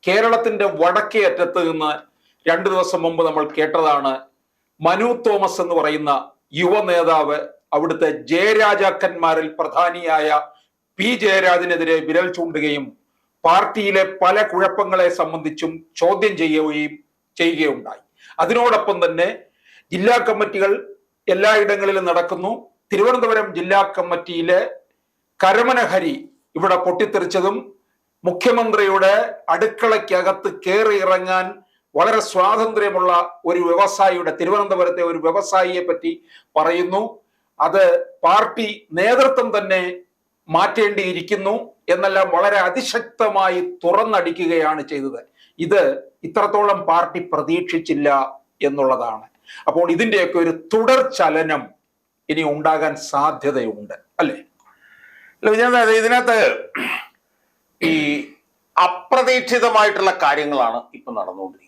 കേരളത്തിന്റെ വടക്കേ അറ്റത്ത് നിന്ന് 2 ദിവസം മുമ്പ് നമ്മൾ കേട്ടതാണ് മനു തോമസ് എന്ന് പറയുന്ന യുവ നേതാവ് അവിടുത്തെ ജയരാജാക്കന്മാരിൽ പ്രധാനിയായ പി ജയരാജനെതിരെ വിരൽ ചൂണ്ടുകയും പാർട്ടിയിലെ പല കുഴപ്പങ്ങളെ സംബന്ധിച്ചും ചോദ്യം ചെയ്യുകയുണ്ടായി. അതിനോടൊപ്പം തന്നെ ജില്ലാ കമ്മിറ്റികൾ എല്ലായിടങ്ങളിലും നടക്കുന്നു. തിരുവനന്തപുരം ജില്ലാ കമ്മിറ്റിയിലെ കരമനഹരി ഇവിടെ പൊട്ടിത്തെറിച്ചതും മുഖ്യമന്ത്രിയുടെ അടുക്കളയ്ക്കകത്ത് കയറി ഇറങ്ങാൻ വളരെ സ്വാതന്ത്ര്യമുള്ള ഒരു വ്യവസായിയുടെ, തിരുവനന്തപുരത്തെ ഒരു വ്യവസായിയെ പറ്റി പറയുന്നു. അത് പാർട്ടി നേതൃത്വം തന്നെ മാറ്റേണ്ടിയിരിക്കുന്നു എന്നെല്ലാം വളരെ അതിശക്തമായി തുറന്നടിക്കുകയാണ് ചെയ്തത്. ഇത് ഇത്രത്തോളം പാർട്ടി പ്രതീക്ഷിച്ചില്ല എന്നുള്ളതാണ്. അപ്പോൾ ഇതിന്റെയൊക്കെ ഒരു തുടർ ചലനം ഇനി ഉണ്ടാകാൻ സാധ്യതയുണ്ട്, അല്ലേ? ഇതിനകത്ത് ഈ അപ്രതീക്ഷിതമായിട്ടുള്ള കാര്യങ്ങളാണ് ഇപ്പൊ നടന്നുകൊണ്ടിരിക്കുന്നത്.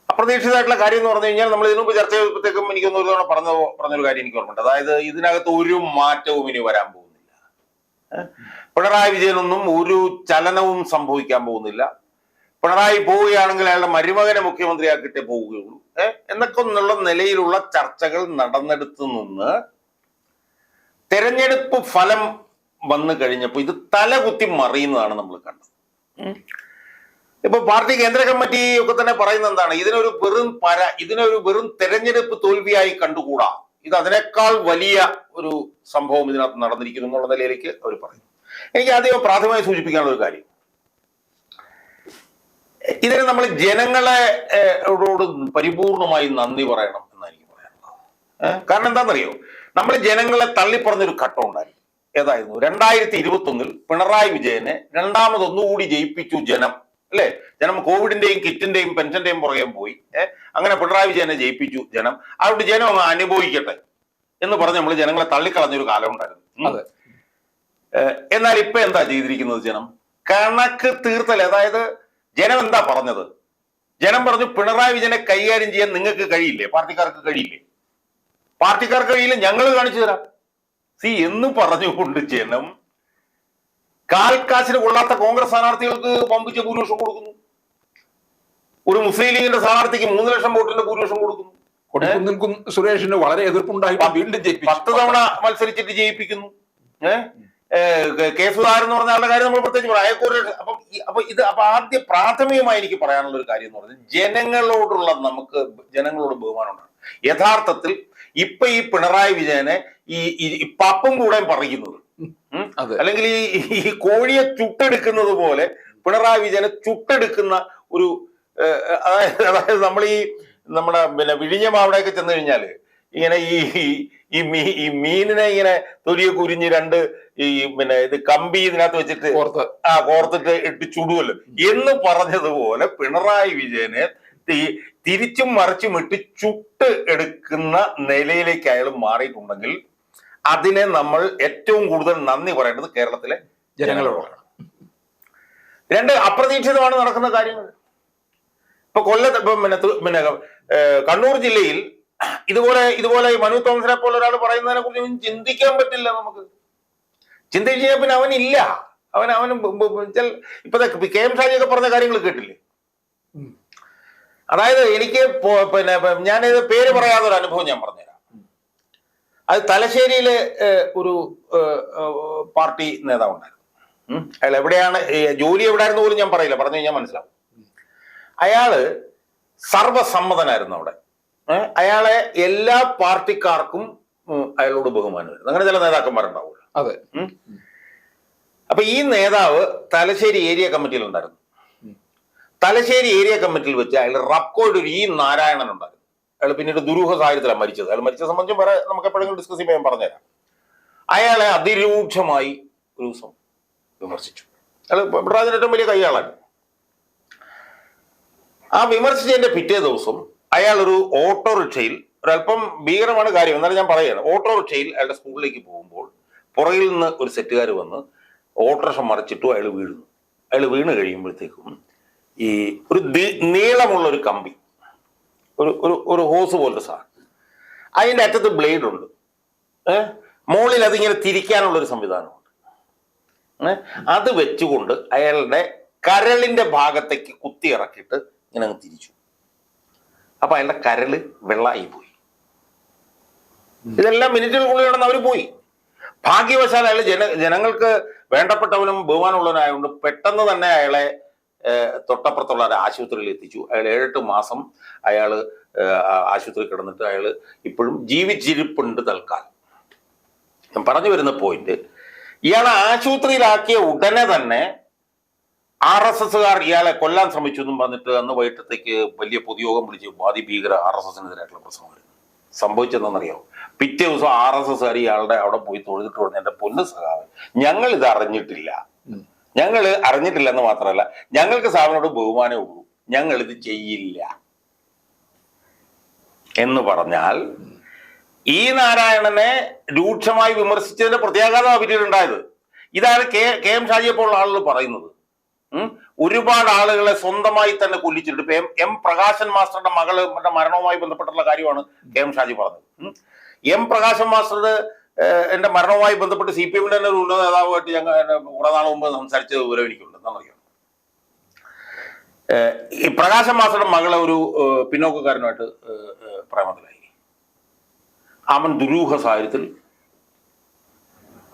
അപ്രതീക്ഷിതമായിട്ടുള്ള കാര്യം എന്ന് പറഞ്ഞു കഴിഞ്ഞാൽ നമ്മൾ ഇതിനു മുമ്പ് ചർച്ച ചെയ്തപ്പോഴത്തേക്കും എനിക്കൊന്ന് ഒരു തവണ പറഞ്ഞൊരു കാര്യം എനിക്ക് ഓർമ്മയുണ്ട്. അതായത് ഇതിനകത്ത് ഒരു മാറ്റവും ഇനി വരാൻ പോകുന്നില്ല. പിണറായി വിജയനൊന്നും ഒരു ചലനവും സംഭവിക്കാൻ പോകുന്നില്ല. പിണറായി പോവുകയാണെങ്കിൽ അയാളുടെ മരുമകനെ മുഖ്യമന്ത്രിയാക്കിയിട്ടേ പോവുകയുള്ളൂ എന്നൊക്കെ എന്നുള്ള നിലയിലുള്ള ചർച്ചകൾ നടന്നെടുത്ത് നിന്ന് തെരഞ്ഞെടുപ്പ് ഫലം വന്നു കഴിഞ്ഞപ്പോൾ ഇത് തലകുത്തി മറിയുന്നതാണ് നമ്മൾ കണ്ടത്. ഇപ്പൊ പാർട്ടി കേന്ദ്ര കമ്മിറ്റി ഒക്കെ തന്നെ പറയുന്നത് എന്താണ്? ഇതിനൊരു വെറും തെരഞ്ഞെടുപ്പ് തോൽവിയായി കണ്ടുകൂടാ, ഇത് അതിനേക്കാൾ വലിയ ഒരു സംഭവം ഇതിനകത്ത് നടന്നിരിക്കുന്നു എന്നുള്ള നിലയിലേക്ക് അവർ പറയുന്നു. എനിക്ക് ആദ്യം പ്രാഥമികമായി സൂചിപ്പിക്കാനുള്ള ഒരു കാര്യം, ഇതിന് നമ്മൾ ജനങ്ങളോട് പരിപൂർണമായി നന്ദി പറയണം എന്നാണ് എനിക്ക് പറയാനുള്ളത്. കാരണം എന്താണെന്നറിയോ, നമ്മൾ ജനങ്ങളെ തള്ളിപ്പറഞ്ഞൊരു ഘട്ടം ഉണ്ടായിരുന്നു. ഏതായിരുന്നു? 2021 പിണറായി വിജയനെ രണ്ടാമതൊന്നുകൂടി ജയിപ്പിച്ചു ജനം, അല്ലെ? ജനം കോവിഡിന്റെയും കിറ്റിന്റെയും പെൻഷന്റെയും പുറകെ പോയി. അങ്ങനെ പിണറായി വിജയനെ ജയിപ്പിച്ചു ജനം. അതുകൊണ്ട് ജനം അങ്ങ് അനുഭവിക്കട്ടെ എന്ന് പറഞ്ഞ് നമ്മൾ ജനങ്ങളെ തള്ളിക്കളഞ്ഞൊരു കാലം ഉണ്ടായിരുന്നു. എന്നാൽ ഇപ്പൊ എന്താ ചെയ്തിരിക്കുന്നത്? ജനം കണക്ക് തീർത്തൽ. അതായത് ജനം എന്താ പറഞ്ഞത്? ജനം പറഞ്ഞു പിണറായി വിജയനെ കൈകാര്യം ചെയ്യാൻ നിങ്ങൾക്ക് കഴിയില്ലേ, പാർട്ടിക്കാർക്ക് കഴിയില്ലേ? പാർട്ടിക്കാർക്ക് കഴിയില്ല, ഞങ്ങൾ കാണിച്ചു തരാം എന്ന് പറഞ്ഞുകൊണ്ട് ജനം കാൽക്കാശിന് കൊള്ളാത്ത കോൺഗ്രസ് സ്ഥാനാർത്ഥികൾക്ക് പമ്പിച്ച ഭൂരിപക്ഷം കൊടുക്കുന്നു. ഒരു മുസ്ലിം ലീഗിന്റെ സ്ഥാനാർത്ഥിക്ക് 3 ലക്ഷം വോട്ടിന്റെ ഭൂരിപക്ഷം കൊടുക്കുന്നു. സുരേഷിന് വളരെ എതിർപ്പുണ്ടായി വീണ്ടും 10 തവണ മത്സരിച്ചിട്ട് ജയിപ്പിക്കുന്നു. കെ സുധാകരൻ എന്ന് പറഞ്ഞ ആളുടെ കാര്യം നമ്മൾ പ്രത്യേകിച്ച് പറയാം. ആദ്യ പ്രാഥമികമായി എനിക്ക് പറയാനുള്ള ഒരു കാര്യം എന്ന് പറഞ്ഞാൽ ജനങ്ങളോട് ബഹുമാനമുണ്ടാണ്. യഥാർത്ഥത്തിൽ ഇപ്പൊ ഈ പിണറായി വിജയനെ ഈ പപ്പും കൂടെ പറയുന്നത്, അല്ലെങ്കിൽ ഈ കോഴിയെ ചുട്ടെടുക്കുന്നത് പോലെ പിണറായി വിജയനെ ചുട്ടെടുക്കുന്ന ഒരു അതായത് നമ്മുടെ വിഴിഞ്ഞം അവിടെയൊക്കെ ചെന്ന് കഴിഞ്ഞാല് ഇങ്ങനെ ഈ മീനിനെ ഇങ്ങനെ തൊലിയെ കുരിഞ്ഞ് ഇത് കമ്പി ഇതിനകത്ത് വെച്ചിട്ട് കോർത്തിട്ട് ഇട്ട് ചുടുവല്ലോ എന്ന് പറഞ്ഞതുപോലെ പിണറായി വിജയനെ തിരിച്ചും മറിച്ചും ഇട്ട് ചുട്ട് എടുക്കുന്ന നിലയിലേക്ക് അയാൾ മാറിയിട്ടുണ്ടെങ്കിൽ അതിനെ നമ്മൾ ഏറ്റവും കൂടുതൽ നന്ദി പറയേണ്ടത് കേരളത്തിലെ ജനങ്ങളോടാണ്. 2, അപ്രതീക്ഷിതമാണ് നടക്കുന്ന കാര്യങ്ങൾ. ഇപ്പൊ കണ്ണൂർ ജില്ലയിൽ ഇതുപോലെ മനു തോമസിനെ പോലെ ഒരാൾ പറയുന്നതിനെ കുറിച്ച് ചിന്തിക്കാൻ പറ്റില്ല. നമുക്ക് ചിന്തിച്ചു കഴിഞ്ഞാൽ പിന്നെ അവനില്ല. ഇപ്പൊ കെ എം ഷാജിയൊക്കെ പറഞ്ഞ കാര്യങ്ങൾ കേട്ടില്ലേ? അതായത് എനിക്ക് ഞാനിത് പേര് പറയാതെ ഒരു അനുഭവം ഞാൻ പറഞ്ഞുതരാം. അത് തലശ്ശേരിയിലെ ഒരു പാർട്ടി നേതാവ് ഉണ്ടായിരുന്നു. അയാൾ എവിടെയാണ് ജോലി എവിടെയായിരുന്നു പോലും ഞാൻ പറയില്ല, പറഞ്ഞു കഴിഞ്ഞാൽ മനസ്സിലാവും. അയാള് സർവസമ്മതനായിരുന്നു അവിടെ. അയാളെ എല്ലാ പാർട്ടിക്കാർക്കും അയാളോട് ബഹുമാനമായിരുന്നു. അങ്ങനെ ചില നേതാക്കന്മാരുണ്ടാവുമല്ലോ. അതെ. അപ്പൊ ഈ നേതാവ് തലശ്ശേരി ഏരിയ കമ്മിറ്റിയിൽ ഉണ്ടായിരുന്നു. തലശ്ശേരി ഏരിയ കമ്മിറ്റിയിൽ വെച്ച് അയാൾ റബ്കോയുടെ ഒരു നാരായണൻ ഉണ്ടായിരുന്നു. അയാൾ പിന്നീട് ദുരൂഹ സാഹചര്യത്തിലാണ് മരിച്ചത്. അയാൾ മരിച്ച സംബന്ധിച്ചും വരെ നമുക്ക് എപ്പോഴെങ്കിലും ഡിസ്കസ് ചെയ്യുമ്പോൾ ഞാൻ പറഞ്ഞുതരാം. അയാളെ അതിരൂക്ഷമായി ഒരു ദിവസം വിമർശിച്ചു. അയാൾ പിണറായിയുടെ ഏറ്റവും വലിയ കൈയാളാണ്. ആ വിമർശിച്ചതിന്റെ പിറ്റേ ദിവസം അയാൾ ഒരു ഓട്ടോറിക്ഷയിൽ, ഒരല്പം ഭീകരമാണ് കാര്യം എന്നാലും ഞാൻ പറയുകയാണ്, ഓട്ടോറിക്ഷയിൽ അയാളുടെ സ്കൂളിലേക്ക് പോകുമ്പോൾ പുറകിൽ നിന്ന് ഒരു സെറ്റുകാർ വന്ന് ഓട്ടോറിക്ഷ മറിച്ചിട്ടു. അയാൾ വീഴുന്നു. അയാൾ വീണ് കഴിയുമ്പോഴത്തേക്കും ഈ ഒരു നീളമുള്ള ഒരു കമ്പി, ഒരു ഹോസ് പോലത്തെ സാധനം, അതിൻ്റെ അറ്റത്ത് ബ്ലേഡ് ഉണ്ട്. മുകളിൽ അതിങ്ങനെ തിരിക്കാനുള്ള ഒരു സംവിധാനമുണ്ട്. അത് വെച്ചുകൊണ്ട് അയാളുടെ കരളിന്റെ ഭാഗത്തേക്ക് കുത്തി ഇറക്കിയിട്ട് ഇങ്ങനെ അങ്ങ് തിരിച്ചു. അപ്പൊ അയാളുടെ കരള് വെള്ളമായി പോയി. ഇതെല്ലാം മിനിറ്റുകൾക്കുള്ളിൽ നടന്ന് അവർ പോയി. ഭാഗ്യവശാൽ അയാൾ ജനങ്ങൾക്ക് വേണ്ടപ്പെട്ടവനും ബഹുമാനമുള്ളവനായതുകൊണ്ട് പെട്ടെന്ന് തന്നെ അയാളെ തൊട്ടപ്പുറത്തുള്ള ഒരു ആശുപത്രിയിൽ എത്തിച്ചു. അയാൾ 7-8 മാസം അയാൾ ആശുപത്രി കിടന്നിട്ട് അയാൾ ഇപ്പോഴും ജീവിച്ചിരിപ്പുണ്ട് തൽക്കാലം. ഞാൻ പറഞ്ഞു വരുന്ന പോയിന്റ്, ഇയാളെ ആശുപത്രിയിലാക്കിയ ഉടനെ തന്നെ RSSകാർ ഇയാളെ കൊല്ലാൻ ശ്രമിച്ചു എന്നും പറഞ്ഞിട്ട് അന്ന് വൈകിട്ടത്തേക്ക് വലിയ പൊതുയോഗം വിളിച്ച് അതിഭീകര RSSനെതിരായിട്ടുള്ള പ്രശ്നം വരുന്നു. സംഭവിച്ചതെന്നറിയാമോ? പിറ്റേ ദിവസം RSSകാർ ഇയാളുടെ അവിടെ പോയി തൊഴുതിട്ട് പറഞ്ഞു, എന്റെ പൊന്നു സഖാവ്, ഞങ്ങൾ ഇത് അറിഞ്ഞിട്ടില്ല, ഞങ്ങൾ അറിഞ്ഞിട്ടില്ല എന്ന് മാത്രമല്ല, ഞങ്ങൾക്ക് സാറിനോട് ബഹുമാനമേ ഉള്ളൂ, ഞങ്ങൾ ഇത് ചെയ്യില്ല എന്ന് പറഞ്ഞാൽ ഈ നാരായണനെ രൂക്ഷമായി വിമർശിച്ചതിന്റെ പ്രത്യാഘാതമാണ് പിന്നീട് ഉണ്ടായത്. ഇതാണ് KM ഷാജിയെ പോലുള്ള ആളുകൾ പറയുന്നത്. ഒരുപാട് ആളുകളെ സ്വന്തമായി തന്നെ കൊല്ലിച്ചിട്ട് ഇപ്പൊ M പ്രകാശൻ മാസ്റ്ററുടെ മകളുടെ മരണവുമായി ബന്ധപ്പെട്ടുള്ള കാര്യമാണ് KM ഷാജി പറഞ്ഞത്. M പ്രകാശൻ മാസ്റ്റർ എന്റെ മരണവുമായി ബന്ധപ്പെട്ട് CPM-ന്റെ തന്നെ ഒരു ഉന്നത നേതാവുമായിട്ട് ഞങ്ങൾ കുറെ നാൾ മുമ്പ് സംസാരിച്ച വിവരം എനിക്കുണ്ട്. എന്നറിയാം, ഈ പ്രകാശൻ മാസ്റ്ററുടെ മകളെ ഒരു പിന്നോക്കക്കാരനുമായിട്ട് പ്രേമത്തിലായി. അവൻ ദുരൂഹ സാഹചര്യത്തിൽ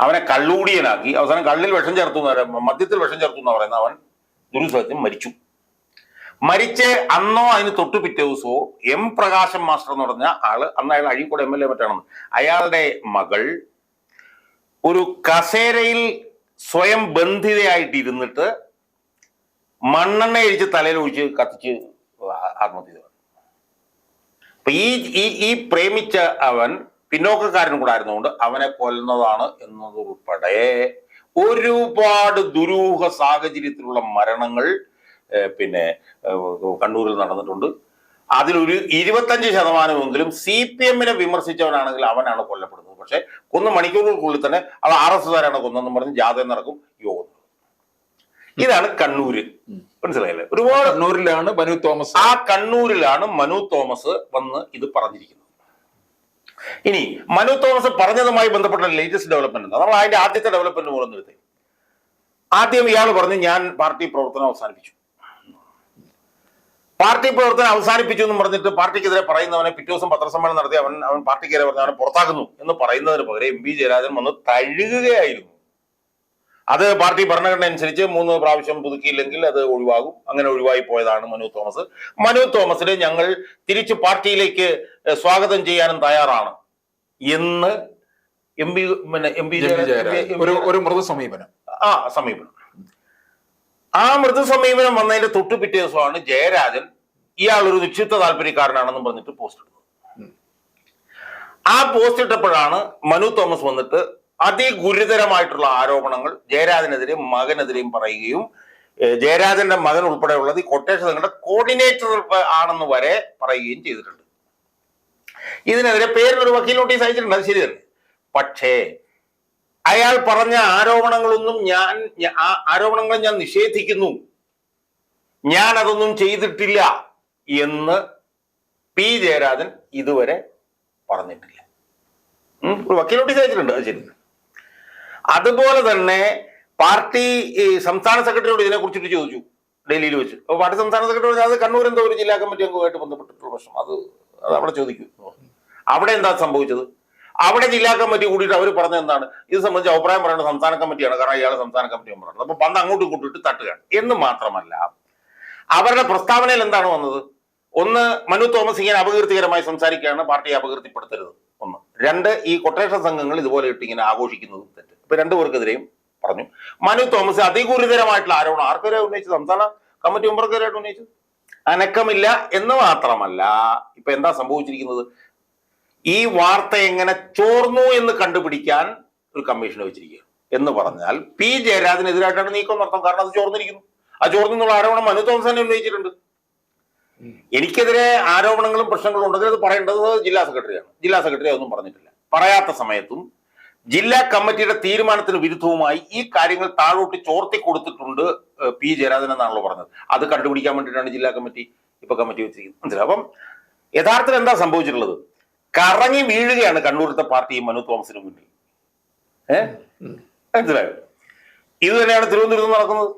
അവനെ കള്ളൂടിയനാക്കി, അവസാനം കള്ളിൽ വിഷം ചേർത്തു, മദ്യത്തിൽ വിഷം ചേർത്തു എന്ന് പറയുന്ന അവൻ ദുരൂഹത്തിൽ മരിച്ചു. മരിച്ച് അന്നോ അതിന് തൊട്ടു പിറ്റേ ദിവസമോ M പ്രകാശൻ മാസ്റ്റർ എന്ന് പറഞ്ഞ ആള്, അന്ന് അയാൾ അഴീക്കോട് MLA മറ്റാണെന്ന്, അയാളുടെ മകൾ ഒരു കസേരയിൽ സ്വയം ബന്ധിതയായിട്ട് ഇരുന്നിട്ട് മണ്ണെണ്ണ ഒഴിച്ച് തലയിൽ ഒഴിച്ച് കത്തിച്ച് ആത്മഹത്യ ചെയ്തു. അപ്പൊ ഈ പ്രേമിച്ച അവൻ പിന്നോക്കക്കാരനും കൂടെ ആയിരുന്നുകൊണ്ട് അവനെ കൊല്ലുന്നതാണ് എന്നതുൾപ്പെടെ ഒരുപാട് ദുരൂഹ സാഹചര്യത്തിലുള്ള മരണങ്ങൾ പിന്നെ കണ്ണൂരിൽ നടന്നിട്ടുണ്ട്. അതിലൊരു 25% CPM-നെ വിമർശിച്ചവനാണെങ്കിൽ അവനാണ് കൊല്ലപ്പെടുന്നത്. പക്ഷെ 1 മണിക്കൂറുകൾക്കുള്ളിൽ തന്നെ അത് RSSകാരാണ് കൊന്നെന്നും പറഞ്ഞ് ജാഥ നടക്കും, യോഗം. ഇതാണ് കണ്ണൂര്. മനസ്സിലായില്ലേ? ഒരുപാട് കണ്ണൂരിലാണ് മനു തോമസ്, ആ കണ്ണൂരിലാണ് മനു തോമസ് വന്ന് ഇത് പറഞ്ഞിരിക്കുന്നത്. ഇനി മനു തോമസ് പറഞ്ഞതുമായി ബന്ധപ്പെട്ട ലേറ്റസ്റ്റ് ഡെവലപ്മെന്റ് എന്താ? നമ്മൾ അതിന്റെ ആദ്യത്തെ ഡെവലപ്മെന്റ് മൂലം നിർത്തി. ആദ്യം ഇയാൾ പറഞ്ഞു, ഞാൻ പാർട്ടി പ്രവർത്തനം അവസാനിപ്പിച്ചു. പാർട്ടി പ്രവർത്തനം അവസാനിപ്പിച്ചു എന്ന് പറഞ്ഞിട്ട് പാർട്ടിക്കെതിരെ പറയുന്നവനെ പിറ്റേ ദിവസം പത്രസമ്മേളനം നടത്തി അവൻ പാർട്ടിക്കെതിരെ പറഞ്ഞ അവനെ പുറത്താക്കുന്നു എന്ന് പറയുന്നതിന് പകരം MV ജയരാജൻ വന്ന് തഴുകുകയായിരുന്നു. അത് പാർട്ടി ഭരണഘടന അനുസരിച്ച് 3 പ്രാവശ്യം പുതുക്കിയില്ലെങ്കിൽ അത് ഒഴിവാകും. അങ്ങനെ ഒഴിവായി പോയതാണ് മനു തോമസ്. മനു തോമസിനെ ഞങ്ങൾ തിരിച്ചു പാർട്ടിയിലേക്ക് സ്വാഗതം ചെയ്യാനും തയ്യാറാണ് എന്ന് MV ഒരു മൃദു സമീപനം. സമീപനം. ആ മൃദു സമീപനം വന്നതിന്റെ തൊട്ടു പിറ്റേ ദിവസമാണ് ജയരാജൻ ഇയാൾ ഒരു നിക്ഷിപ്ത താല്പര്യക്കാരനാണെന്ന് പറഞ്ഞിട്ട് പോസ്റ്റ് ഇട്ടത്. ആ പോസ്റ്റ് ഇട്ടപ്പോഴാണ് മനു തോമസ് വന്നിട്ട് അതിഗുരുതരമായിട്ടുള്ള ആരോപണങ്ങൾ ജയരാജനെതിരെയും മകനെതിരെയും പറയുകയും ജയരാജന്റെ മകൻ ഉൾപ്പെടെയുള്ളത് ഈ കൊട്ടേഷൻ സംഘടന കോർഡിനേറ്റർ ആണെന്ന് വരെ പറയുകയും ചെയ്തിട്ടുണ്ട്. ഇതിനെതിരെ പേരിലൊരു വക്കീൽ നോട്ടീസ് അയച്ചിട്ടുണ്ട്, അത് ശരി തന്നെ. പക്ഷേ അയാൾ പറഞ്ഞ ആരോപണങ്ങളൊന്നും ആരോപണങ്ങൾ ഞാൻ നിഷേധിക്കുന്നു, ഞാൻ അതൊന്നും ചെയ്തിട്ടില്ല എന്ന് P ജയരാജൻ ഇതുവരെ പറഞ്ഞിട്ടില്ല. ഒരു വക്കീൽ നോട്ടീസ് അയച്ചിട്ടുണ്ട്, അത് ശരി. അതുപോലെ തന്നെ പാർട്ടി സംസ്ഥാന സെക്രട്ടറിയോട് ഇതിനെ കുറിച്ചിട്ട് ചോദിച്ചു ഡൽഹിയിൽ വെച്ച്. അപ്പോൾ പാർട്ടി സംസ്ഥാന സെക്രട്ടറി അത് കണ്ണൂർ എന്തോ ഒരു ജില്ലാ കമ്മിറ്റി അംഗവുമായിട്ട് ബന്ധപ്പെട്ടിട്ടുള്ള പ്രശ്നം, അത് അവിടെ ചോദിക്കും. അവിടെ എന്താ സംഭവിച്ചത്? അവിടെ ജില്ലാ കമ്മിറ്റി കൂടിയിട്ട് അവർ പറഞ്ഞത് എന്താണ്, ഇത് സംബന്ധിച്ച് അഭിപ്രായം പറയേണ്ടത് സംസ്ഥാന കമ്മിറ്റിയാണ്, കാരണം ഇയാൾ സംസ്ഥാന കമ്മിറ്റി മെമ്പറാണ്. അപ്പൊ പണ്ട് അങ്ങോട്ടും ഇങ്ങോട്ടും തട്ടുകയാണ് എന്ന് മാത്രമല്ല, അവരുടെ പ്രസ്താവനയിൽ എന്താണ് വന്നത്? ഒന്ന്, മനു തോമസ് ഇങ്ങനെ അപകീർത്തികരമായി സംസാരിക്കുകയാണ്, പാർട്ടിയെ അപകീർത്തിപ്പെടുത്തരുത്. 1. 2, ഈ കൊട്ടേഷൻ സംഘങ്ങൾ ഇതുപോലെ ഇട്ട് ഇങ്ങനെ ആഘോഷിക്കുന്നതും തെറ്റ്. ഇപ്പൊ 2 പേർക്കെതിരെയും പറഞ്ഞു. മനു തോമസ് അതിഗുരുതരമായിട്ടുള്ള ആരോപണം ആർക്കെതിരെ ഉന്നയിച്ചത്? സംസ്ഥാന കമ്മിറ്റി മെമ്പർക്കെതിരായിട്ട് ഉന്നയിച്ചത്. അനക്കമില്ല എന്ന് മാത്രമല്ല, ഇപ്പൊ എന്താ സംഭവിച്ചിരിക്കുന്നത്? ഈ വാർത്ത എങ്ങനെ ചോർന്നു എന്ന് കണ്ടുപിടിക്കാൻ ഒരു കമ്മീഷനെ വെച്ചിരിക്കുകയാണ്. എന്ന് പറഞ്ഞാൽ P ജയരാജനെതിരായിട്ടാണ് നീക്കം നടത്തും. കാരണം അത് ചോർന്നിരിക്കുന്നു. ആ ചോർന്നുള്ള ആരോപണം മനു തോമസ് തന്നെ ഉന്നയിച്ചിട്ടുണ്ട്. എനിക്കെതിരെ ആരോപണങ്ങളും പ്രശ്നങ്ങളും ഉണ്ടെങ്കിൽ അത് പറയേണ്ടത് ജില്ലാ സെക്രട്ടറിയാണ്. ജില്ലാ സെക്രട്ടറി അതൊന്നും പറഞ്ഞിട്ടില്ല. പറയാത്ത സമയത്തും ജില്ലാ കമ്മിറ്റിയുടെ തീരുമാനത്തിന് വിരുദ്ധവുമായി ഈ കാര്യങ്ങൾ താഴോട്ട് ചോർത്തി കൊടുത്തിട്ടുണ്ട് P ജയരാജൻ എന്നാണല്ലോ പറഞ്ഞത്. അത് കണ്ടുപിടിക്കാൻ വേണ്ടിയിട്ടാണ് ജില്ലാ കമ്മിറ്റി ഇപ്പൊ കമ്മിറ്റി വെച്ചിരിക്കുന്നത്. മനസ്സിലായി? അപ്പം യഥാർത്ഥത്തിൽ എന്താ സംഭവിച്ചിട്ടുള്ളത്? കറങ്ങി വീഴുകയാണ് കണ്ണൂരത്തെ പാർട്ടി മനു തോമസിന് മുന്നിൽ. മനസ്സിലായോ? ഇത് തന്നെയാണ് തിരുവനന്തപുരത്ത് നടക്കുന്നത്.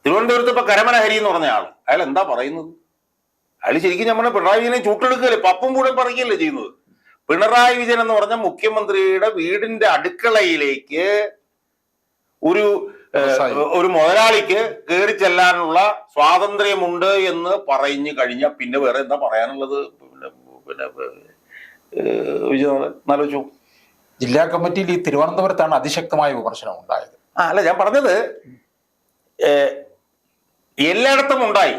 തിരുവനന്തപുരത്ത് ഇപ്പൊ കരമന ഹരി എന്ന് പറഞ്ഞ ആള്, അയാൾ എന്താ പറയുന്നത്? അയാൾ ശരിക്കും നമ്മുടെ പിണറായി വിജയനെ ചൂട്ടെടുക്കുകയല്ലേ, പപ്പും കൂടെ പറയുകയല്ലേ ചെയ്യുന്നത്. പിണറായി വിജയൻ എന്ന് പറഞ്ഞ മുഖ്യമന്ത്രിയുടെ വീടിന്റെ അടുക്കളയിലേക്ക് ഒരു മുതലാളിക്ക് കയറി ചെല്ലാനുള്ള സ്വാതന്ത്ര്യമുണ്ട് എന്ന് പറഞ്ഞു കഴിഞ്ഞാൽ പിന്നെ വേറെ എന്താ പറയാനുള്ളത്? പിന്നെ ആലോചിച്ചു. ജില്ലാ കമ്മിറ്റിയിൽ ഈ തിരുവനന്തപുരത്താണ് അതിശക്തമായ വിമർശനം ഉണ്ടായത്. അല്ല, ഞാൻ പറഞ്ഞത് എല്ലായിടത്തും ഉണ്ടായി.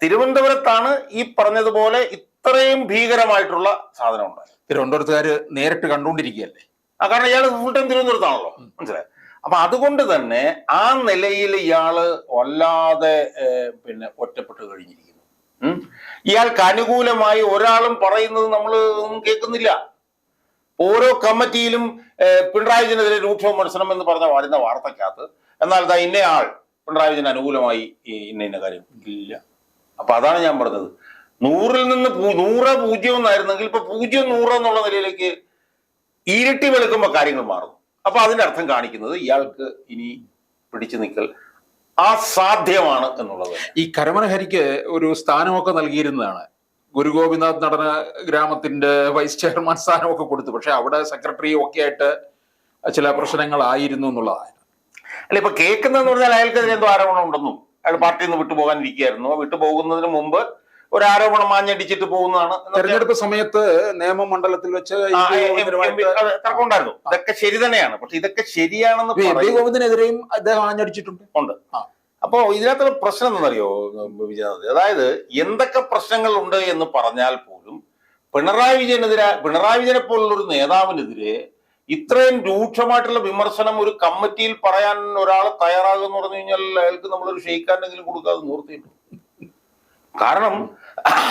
തിരുവനന്തപുരത്താണ് ഈ പറഞ്ഞതുപോലെ ഇത്രയും ഭീകരമായിട്ടുള്ള സാധനം ഉണ്ടായി. തിരുവനന്തപുരത്തുകാര് നേരിട്ട് കണ്ടുകൊണ്ടിരിക്കുകയല്ലേ. കാരണം ഇയാൾ ഫുൾ ടൈം തിരുവനന്തപുരത്താണല്ലോ, മനസ്സിലായി. അപ്പൊ അതുകൊണ്ട് തന്നെ ആ നിലയിൽ ഇയാള് വല്ലാതെ ഒറ്റപ്പെട്ട് കഴിഞ്ഞിരിക്കുന്നു. ഇയാൾക്ക് അനുകൂലമായി ഒരാളും പറയുന്നത് നമ്മൾ ഒന്നും കേൾക്കുന്നില്ല. ഓരോ കമ്മിറ്റിയിലും പിണറായി വിജയനെതിരെ രൂക്ഷ വിമർശനം എന്ന് പറഞ്ഞ വരുന്ന വാർത്തക്കകത്ത് എന്നാൽ ഇന്ന ആൾ പിണറായി വിജയന് അനുകൂലമായി ഇന്ന കാര്യം ഇല്ല. അപ്പൊ അതാണ് ഞാൻ പറഞ്ഞത്, 100-ൽ നിന്ന് 100-0 എന്നായിരുന്നെങ്കിൽ ഇപ്പൊ 0-100 എന്നുള്ള നിലയിലേക്ക് ഇരട്ടി വെളുക്കുമ്പോ കാര്യങ്ങൾ മാറും. അപ്പൊ അതിന്റെ അർത്ഥം കാണിക്കുന്നത് ഇയാൾക്ക് ഇനി പിടിച്ചു നിൽക്കൽ അസാധ്യമാണ് എന്നുള്ളത്. ഈ കരമന ഹരിക്ക് ഒരു സ്ഥാനമൊക്കെ നൽകിയിരുന്നതാണ്. ഗുരു ഗോപിനാഥ് നടന ഗ്രാമത്തിന്റെ വൈസ് ചെയർമാൻ സ്ഥാനമൊക്കെ കൊടുത്തു. പക്ഷെ അവിടെ സെക്രട്ടറി ഒക്കെ ആയിട്ട് ചില പ്രശ്നങ്ങളായിരുന്നു എന്നുള്ളതാണ്. അല്ല, ഇപ്പൊ കേൾക്കുന്നതെന്ന് പറഞ്ഞാൽ അയാൾക്കെതിരെ എന്തോ ആരോപണം ഉണ്ടെന്നും അയാൾ പാർട്ടിയിൽ നിന്ന് വിട്ടുപോകാനിരിക്കുകയായിരുന്നു. വിട്ടുപോകുന്നതിന് മുമ്പ് ഒരു ആരോപണം മാഞ്ഞടിച്ചിട്ട് പോകുന്നതാണ്. തെരഞ്ഞെടുപ്പ് സമയത്ത് നിയമമണ്ഡലത്തിൽ വെച്ച് തർക്കമുണ്ടായിരുന്നു. ഇതൊക്കെ ശരി തന്നെയാണ്. പക്ഷെ ഇതൊക്കെ ശരിയാണെന്ന് ഗോവിന്ദനെതിരെയും അദ്ദേഹം ആഞ്ഞടിച്ചിട്ടുണ്ട്. അപ്പോ ഇതിനകത്തുള്ള പ്രശ്നം എന്താണെന്നറിയോ വിജയനാഥ്? അതായത് എന്തൊക്കെ പ്രശ്നങ്ങൾ ഉണ്ട് എന്ന് പറഞ്ഞാൽ പോലും പിണറായി വിജയനെ പോലുള്ള ഒരു നേതാവിനെതിരെ ഇത്രയും രൂക്ഷമായിട്ടുള്ള വിമർശനം ഒരു കമ്മിറ്റിയിൽ പറയാൻ ഒരാൾ തയ്യാറാകുമെന്ന് പറഞ്ഞു കഴിഞ്ഞാൽ അയാൾക്ക് നമ്മളൊരു ഷെയ്ക്കാനെങ്കിലും കൊടുക്കാതെ നിവർത്തിയിട്ടു. കാരണം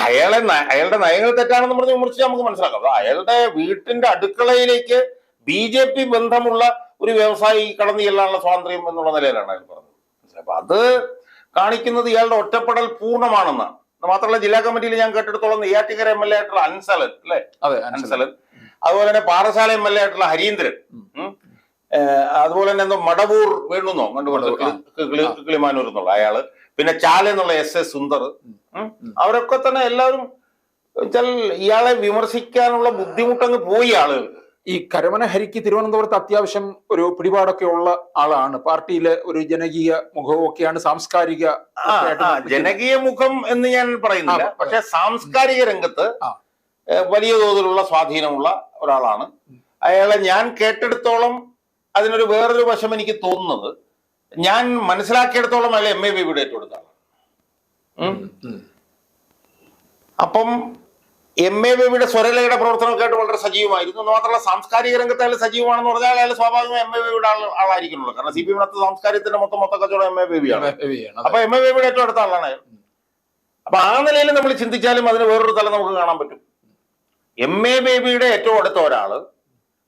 അയാളുടെ നയങ്ങൾ തെറ്റാണെന്ന് പറഞ്ഞ് വിമർശിച്ച് നമുക്ക് മനസ്സിലാക്കാം. അയാളുടെ വീട്ടിന്റെ അടുക്കളയിലേക്ക് BJP ബന്ധമുള്ള ഒരു വ്യവസായി കടന്നു ചെല്ലാനുള്ള സ്വാതന്ത്ര്യം എന്നുള്ള നിലയിലാണ് അയാൾ പറഞ്ഞത്. അപ്പൊ അത് കാണിക്കുന്നത് ഇയാളുടെ ഒറ്റപ്പെടൽ പൂർണ്ണമാണെന്നാണ്. മാത്രമല്ല, ജില്ലാ കമ്മിറ്റിയിൽ ഞാൻ കേട്ടെടുത്തോളം നെയ്യാറ്റിക്കര MLA ആയിട്ടുള്ള അൻസലൻ അല്ലെ, അൻസലൻ, അതുപോലെ തന്നെ പാറശാല MLA ആയിട്ടുള്ള ഹരീന്ദ്രൻ, അതുപോലെ തന്നെ എന്തോ മടവൂർ വേണുന്നോ കിളിമാനൂർ എന്നുള്ള അയാള്, പിന്നെ ചാല എന്നുള്ള SS സുന്ദർ, അവരൊക്കെ തന്നെ എല്ലാവരും വെച്ചാൽ ഇയാളെ വിമർശിക്കാനുള്ള ബുദ്ധിമുട്ടങ്ങ് പോയി ആളുകൾ. ഈ കരമന ഹരിക്ക് തിരുവനന്തപുരത്ത് അത്യാവശ്യം ഒരു പിടിപാടൊക്കെ ഉള്ള ആളാണ്. പാർട്ടിയിലെ ഒരു ജനകീയ മുഖവും ഒക്കെയാണ്. സാംസ്കാരിക ജനകീയ മുഖം എന്ന് ഞാൻ പറയുന്നില്ല, പക്ഷെ സാംസ്കാരിക രംഗത്ത് വലിയ തോതിലുള്ള സ്വാധീനമുള്ള ഒരാളാണ്. അയാളെ ഞാൻ കേട്ടെടുത്തോളം അതിനൊരു വേറൊരു വശം എനിക്ക് തോന്നുന്നത്, ഞാൻ മനസ്സിലാക്കിയെടുത്തോളം അയാൾ MA ബേബിയുടെ ഏറ്റെടുത്ത ആളാണ്. അപ്പം MA ബേബിയുടെ സ്വരലയുടെ പ്രവർത്തനമൊക്കെ ആയിട്ട് വളരെ സജീവമായിരുന്നു. മാത്രമല്ല, സാംസ്കാരിക രംഗത്ത് അയാൾ സജീവമാണെന്ന് പറഞ്ഞാൽ അയാൾ സ്വാഭാവികമായി MA ബേബിയുടെ ആളായിരിക്കണല്ലോ. കാരണം CPM സാംസ്കാരികത്തിന്റെ മൊത്ത കച്ചവടം MA ബേബിയാണ്. അപ്പൊ MA ബേബിയുടെ ഏറ്റവും അടുത്ത ആളാണ് അയാൾ. അപ്പൊ ആ നിലയിൽ നമ്മൾ ചിന്തിച്ചാലും അതിന് വേറൊരു തലം നമുക്ക് കാണാൻ പറ്റും. MA ബേബിയുടെ ഏറ്റവും അടുത്ത ഒരാള്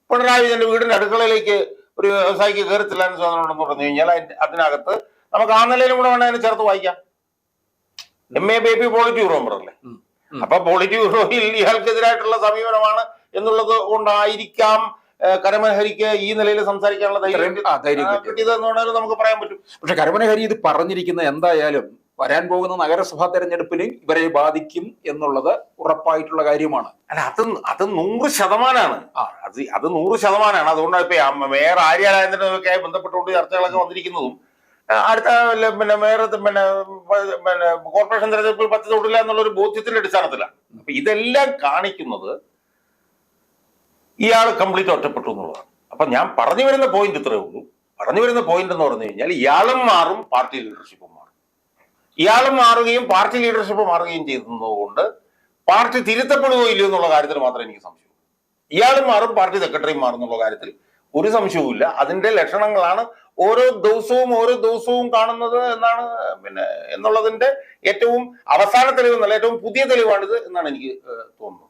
പിണറായി വിജയന്റെ വീടിന്റെ അടുക്കളയിലേക്ക് ഒരു വ്യവസായിക്ക് കയറത്തില്ല എന്ന് സ്വാതന്ത്ര്യം ഉണ്ടെന്ന് പറഞ്ഞു കഴിഞ്ഞാൽ അതിനകത്ത് നമുക്ക് ആ നിലയിലും കൂടെ വേണേൽ അതിനെ ചേർത്ത് വായിക്കാം. MA ബേബി പോളിറ്റ് ബ്യൂറോ മെമ്പറല്ലേ. അപ്പൊ പോളിറ്റ് ബ്യൂറോയിൽ ഇയാൾക്കെതിരായിട്ടുള്ള സമീപനമാണ് എന്നുള്ളത് കൊണ്ടായിരിക്കാം കരമന ഹരിക്ക് ഈ നിലയിൽ സംസാരിക്കാനുള്ള ധൈര്യം കിട്ടിയതെന്ന് വേണമെങ്കിലും നമുക്ക് പറയാൻ പറ്റും. പക്ഷെ കരമന ഹരി ഇത് പറഞ്ഞിരിക്കുന്ന എന്തായാലും വരാൻ പോകുന്ന നഗരസഭാ തെരഞ്ഞെടുപ്പിൽ ഇവരെ ബാധിക്കും എന്നുള്ളത് ഉറപ്പായിട്ടുള്ള കാര്യമാണ്. അല്ല, അത് 100%. അത് 100%. അതുകൊണ്ടാണ് ഇപ്പൊ മേയർ ആര്യ രാജേന്ദ്രനൊക്കെ ബന്ധപ്പെട്ടുകൊണ്ട് ചർച്ചകളൊക്കെ വന്നിരിക്കുന്നതും അടുത്ത മേയർ കോർപ്പറേഷൻ തെരഞ്ഞെടുപ്പിൽ പച്ച തൊട്ടില്ല എന്നുള്ളൊരു ബോധ്യത്തിന്റെ അടിസ്ഥാനത്തിലാണ്. അപ്പൊ ഇതെല്ലാം കാണിക്കുന്നത് ഇയാൾ കംപ്ലീറ്റ് ഒറ്റപ്പെട്ടു എന്നുള്ളതാണ്. അപ്പൊ ഞാൻ പറഞ്ഞു വരുന്ന പോയിന്റ് ഇത്രയേ ഉള്ളൂ. പറഞ്ഞു വരുന്ന പോയിന്റ് എന്ന് പറഞ്ഞു കഴിഞ്ഞാൽ ഇയാളും മാറും, പാർട്ടി ലീഡർഷിപ്പും മാറും. ഇയാളും മാറുകയും പാർട്ടി ലീഡർഷിപ്പ് മാറുകയും ചെയ്യുന്നതുകൊണ്ട് പാർട്ടി തിരുത്തപ്പെടുകയോ ഇല്ലയോ എന്നുള്ള കാര്യത്തിൽ മാത്രമേ എനിക്ക് സംശയമുള്ളൂ. ഇയാളും മാറും, പാർട്ടി സെക്രട്ടറിയും മാറും എന്നുള്ള കാര്യത്തിൽ ഒരു സംശയവുമില്ല. അതിന്റെ ലക്ഷണങ്ങളാണ് ഓരോ ദിവസവും കാണുന്നത് എന്നാണ് എന്നുള്ളതിന്റെ ഏറ്റവും അവസാന തെളിവ് എന്നല്ല, ഏറ്റവും പുതിയ തെളിവാണിത് എന്നാണ് എനിക്ക് തോന്നുന്നത്.